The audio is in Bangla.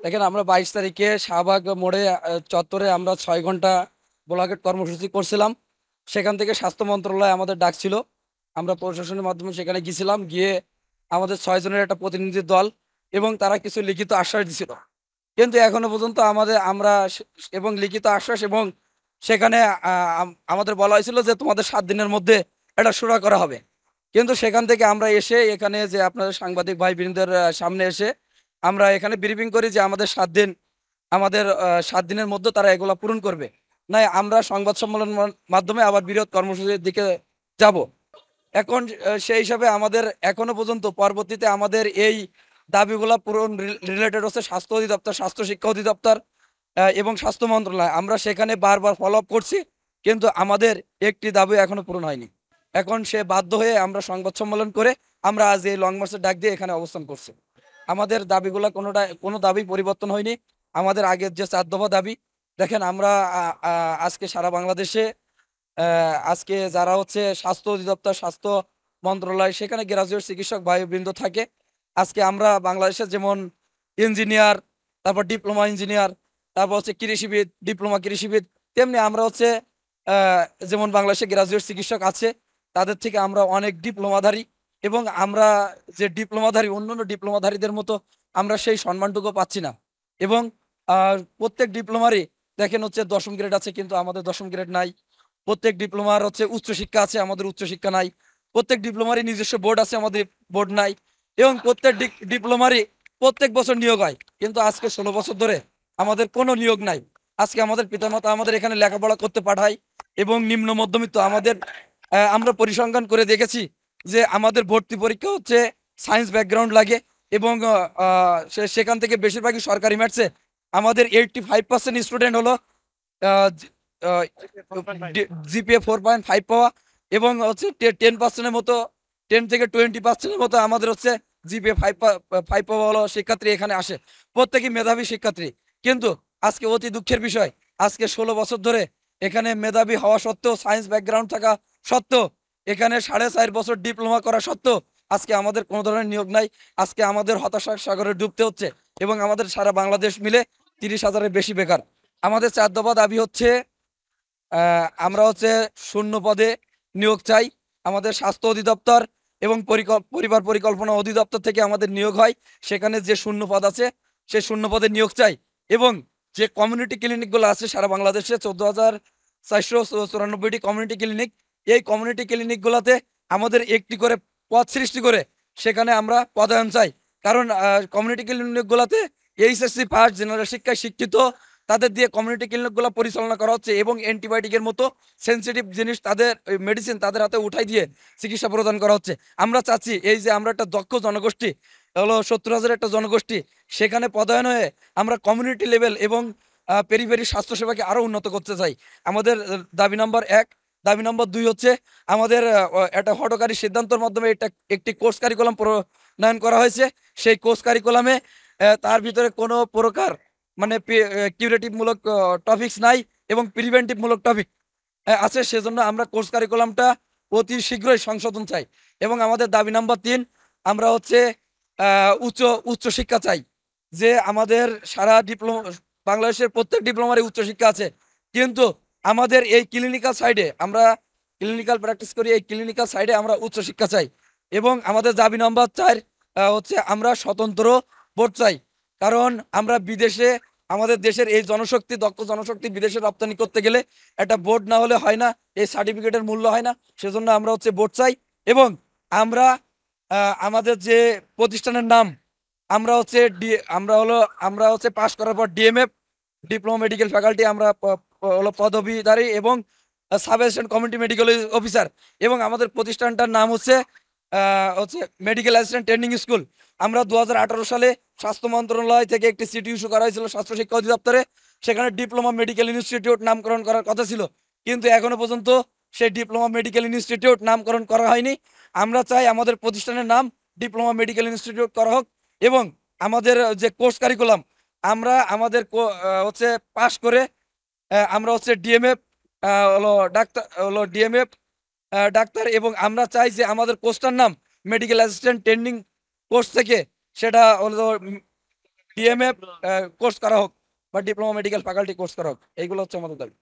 দেখেন, আমরা 22 তারিখে শাহবাগ মোড়ে চত্বরে আমরা 6 ঘন্টা ব্লকেট কর্মসূচি করছিলাম। সেখান থেকে স্বাস্থ্য মন্ত্রণালয় আমাদের ডাকছিল। আমরা প্রশাসনের মাধ্যমে সেখানে গিয়েছিলাম, গিয়ে আমাদের 6 জনের একটা প্রতিনিধি দল এবং তারা কিছু লিখিত আশ্বাস দিছিল। কিন্তু এখনো পর্যন্ত এবং লিখিত আশ্বাস এবং সেখানে আমাদের বলা হয়েছিল যে তোমাদের 7 দিনের মধ্যে এটা শুরু করা হবে। কিন্তু সেখান থেকে আমরা এসে এখানে যে আপনাদের সাংবাদিক ভাই বৃন্দের সামনে এসে আমরা এখানে ব্রিফিং করি যে আমাদের 7 দিনের মধ্যে তারা এগুলা পূরণ করবে। নাই আমরা সংবাদ সম্মেলনের মাধ্যমে আবার বৃহৎ কর্মসূচির দিকে যাব। এখন সেই হিসাবে আমাদের এখনো পর্যন্ত পরবর্তীতে আমাদের এই দাবিগুলা পূরণ রিলেটেড হচ্ছে স্বাস্থ্য অধিদপ্তর, স্বাস্থ্য শিক্ষা অধিদপ্তর এবং স্বাস্থ্য মন্ত্রণালয়। আমরা সেখানে বারবার ফলো আপ করছি, কিন্তু আমাদের একটি দাবি এখনো পূরণ হয়নি। এখন সে বাধ্য হয়ে আমরা সংবাদ সম্মেলন করে আমরা আজ এই লং মার্চের ডাক দিয়ে এখানে অবস্থান করছি। আমাদের দাবিগুলা কোনো দাবি পরিবর্তন হয়নি। আমাদের আগের যে 4 দফা দাবি, দেখেন আমরা আজকে সারা বাংলাদেশে আজকে যারা হচ্ছে স্বাস্থ্য অধিদপ্তর, স্বাস্থ্য মন্ত্রণালয়, সেখানে গ্রাজুয়েট চিকিৎসক ভাইবৃন্দ থাকে। আজকে আমরা বাংলাদেশের যেমন ইঞ্জিনিয়ার, তারপর ডিপ্লোমা ইঞ্জিনিয়ার, তারপর হচ্ছে কৃষিবিদ, ডিপ্লোমা কৃষিবিদ, তেমনি আমরা হচ্ছে যেমন বাংলাদেশে গ্রাজুয়েট চিকিৎসক আছে, তাদের থেকে আমরা অনেক ডিপ্লোমাধারী। এবং আমরা যে ডিপ্লোমাধারী, অন্যান্য ডিপ্লোমাধারীদের মতো আমরা সেই সম্মানটুকু পাচ্ছি না। এবং প্রত্যেক ডিপ্লোমারই দেখেন হচ্ছে 10ম গ্রেড আছে, কিন্তু আমাদের 10ম গ্রেড নাই। প্রত্যেক ডিপ্লোমার হচ্ছে উচ্চশিক্ষা আছে, আমাদের উচ্চশিক্ষা নাই। প্রত্যেক ডিপ্লোমারই নিজস্ব বোর্ড আছে, আমাদের বোর্ড নাই। এবং প্রত্যেক ডিপ্লোমারই প্রত্যেক বছর নিয়োগ হয়, কিন্তু আজকে 16 বছর ধরে আমাদের কোনো নিয়োগ নাই। আজকে আমাদের পিতামাতা আমাদের এখানে লেখাপড়া করতে পাঠায় এবং নিম্ন মধ্যবিত্ত আমাদের আমরা পরিসংখ্যান করে দেখেছি যে আমাদের ভর্তি পরীক্ষা হচ্ছে সায়েন্স ব্যাকগ্রাউন্ড লাগে। এবং সেখান থেকে বেশিরভাগই সরকারি ম্যাথসে আমাদের 85% স্টুডেন্ট হলো জিপিএ 4.5 পাওয়া। এবং হচ্ছে 10%-এর মতো, 10 থেকে 20% মতো আমাদের হচ্ছে জিপিএ 5 পাওয়া হলো শিক্ষার্থী এখানে আসে। প্রত্যেকেই মেধাবী শিক্ষার্থী। কিন্তু আজকে অতি দুঃখের বিষয়, আজকে 16 বছর ধরে এখানে মেধাবী হওয়া সত্ত্বেও, সায়েন্স ব্যাকগ্রাউন্ড থাকা সত্ত্বেও, এখানে 4.5 বছর ডিপ্লোমা করা সত্ত্বেও আজকে আমাদের কোনো ধরনের নিয়োগ নাই। আজকে আমাদের হতাশার সাগরে ডুবতে হচ্ছে এবং আমাদের সারা বাংলাদেশ মিলে 30,000-এর বেশি বেকার। আমাদের 4 দফা দাবি হচ্ছে আমরা হচ্ছে শূন্য পদে নিয়োগ চাই। আমাদের স্বাস্থ্য অধিদপ্তর এবং পরিবার পরিকল্পনা অধিদপ্তর থেকে আমাদের নিয়োগ হয়, সেখানে যে শূন্য পদ আছে সেই শূন্য পদে নিয়োগ চাই। এবং যে কমিউনিটি ক্লিনিকগুলো আছে সারা বাংলাদেশে 14,494টি কমিউনিটি ক্লিনিক, এই কমিউনিটি ক্লিনিকগুলোতে আমাদের একটি করে পদ সৃষ্টি করে সেখানে আমরা পদায়ন চাই। কারণ কমিউনিটি ক্লিনিকগুলোতে এইচএসসি পাস, জেনারেল শিক্ষায় শিক্ষিত তাদের দিয়ে কমিউনিটি ক্লিনিকগুলো পরিচালনা করা হচ্ছে এবং অ্যান্টিবায়োটিকের মতো সেনসিটিভ জিনিস, তাদের মেডিসিন তাদের হাতে উঠাই দিয়ে চিকিৎসা প্রদান করা হচ্ছে। আমরা চাচ্ছি এই যে আমরা একটা দক্ষ জনগোষ্ঠী হলো 70,000 একটা জনগোষ্ঠী, সেখানে পদায়ন হয়ে আমরা কমিউনিটি লেভেল এবং পেরিফেরি স্বাস্থ্যসেবাকে আরও উন্নত করতে চাই। আমাদের দাবি নম্বর 1। দাবি নম্বর 2 হচ্ছে আমাদের একটা হঠকারী সিদ্ধান্তের মাধ্যমে একটি কোর্স কারিকুলাম প্রণয়ন করা হয়েছে। সেই কোর্স কারিকুলামে তার ভিতরে কোনো প্রকার মানে কিউরেটিভ মূলক টপিকস নাই এবং প্রিভেন্টিভ মূলক টপিক আছে। সেজন্য আমরা কোর্স কারিকুলামটা অতি শীঘ্রই সংশোধন চাই। এবং আমাদের দাবি নাম্বার 3, আমরা হচ্ছে উচ্চ উচ্চ শিক্ষা চাই। যে আমাদের সারা ডিপ্লোমা, বাংলাদেশের প্রত্যেক ডিপ্লোমারই উচ্চশিক্ষা আছে, কিন্তু আমাদের এই ক্লিনিক্যাল সাইডে আমরা ক্লিনিক্যাল প্র্যাকটিস করি, এই ক্লিনিক্যাল সাইডে আমরা উচ্চশিক্ষা চাই। এবং আমাদের দাবি নম্বর 4 হচ্ছে আমরা স্বতন্ত্র বোর্ড চাই। কারণ আমরা বিদেশে, আমাদের দেশের এই জনশক্তি, দক্ষ জনশক্তি বিদেশে রপ্তানি করতে গেলে একটা বোর্ড না হলে হয় না, এই সার্টিফিকেটের মূল্য হয় না। সেজন্য আমরা হচ্ছে বোর্ড চাই। এবং আমরা আমাদের যে প্রতিষ্ঠানের নাম, আমরা হচ্ছে পাশ করার পর ডিএমএফ, ডিপ্লোমা মেডিকেল ফ্যাকাল্টি, আমরা হলো পদবীধারী এবং sub assistant community medical officer. এবং আমাদের প্রতিষ্ঠানটার নাম হচ্ছে মেডিকেল অ্যাসিস্ট্যান্ট ট্রেনিং স্কুল। আমরা 2018 সালে স্বাস্থ্য মন্ত্রণালয় থেকে একটি সিটি ইস্যু করা হয়েছিল স্বাস্থ্য শিক্ষা অধিদপ্তরে, সেখানে ডিপ্লোমা মেডিকেল ইনস্টিটিউট নামকরণ করার কথা ছিল, কিন্তু এখনো পর্যন্ত সেই ডিপ্লোমা মেডিকেল ইনস্টিটিউট নামকরণ করা হয়নি। আমরা চাই আমাদের প্রতিষ্ঠানের নাম ডিপ্লোমা মেডিকেল ইনস্টিটিউট করা হোক। এবং আমাদের যে কোর্স কারিকুলাম, আমরা আমাদের হচ্ছে পাশ করে আমরা হচ্ছে ডিএমএফ হলো ডাক্তার, হলো ডিএমএফ ডাক্তার। এবং আমরা চাই যে আমাদের কোর্সটার নাম মেডিকেল অ্যাসিস্ট্যান্ট ট্রেনিং কোর্স থেকে সেটা হলো ডিএমএ কোর্স করা হোক বা ডিপ্লোমা মেডিকেল ফ্যাকাল্টি কোর্স করা হোক, এইগুলো হচ্ছে আমাদের দাবি।